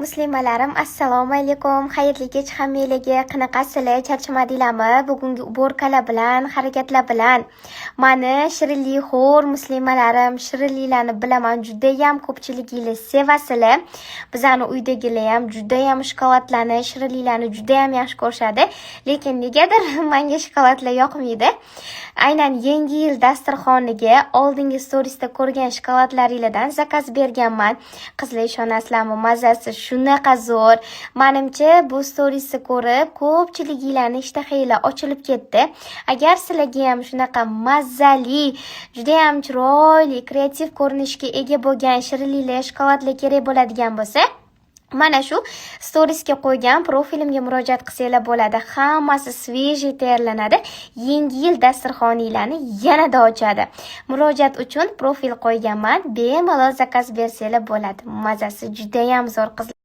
Muslimalarim, assalomu alaykum. Xayrli kech hammalarga. Qanaqasizlar? Charchamadinglarmi? Bugungi uborkalar bilan, harakatlar bilan. Mani shirinlikxo'r muslimalarim, shirinliklarni bilaman. Juda ham ko'pchiligingiz sevasizlar. Bizani uydagilar ham juda ham shokoladlarni, shirinliklarni juda ham yaxshi ko'rishadi. Lekin negadir menga shokoladlar yoqmaydi. Aynan yangi yil dasturxoniga oldingi storiesda ko'rgan shokoladlaringlardan zakaz berganman. Qizlar, ishonasizlarmi, mazasi shunaqa zo'r. Menimcha bu storiesni ko'rib ko'pchiliginglarning ishtahanglar ochilib ketdi. Agar sizlarga ham shunaqa mazali, juda ham chiroyli, kreativ ko'rinishga ega bo'lgan shirinliklar, shokoladlar kerak bo'ladigan bo'lsa, mana shu storiesga qo'ygan profilimga murojaat qilsanglar bo'ladi. Hammasi svejiy tayyorlanadi. Yangi yil dasturxoninglarni yanada ochadi. Murojaat uchun profil qo'yganman. Bemalol zakaz bersanglar bo'ladi. Mazasi juda ham zo'r qizlar.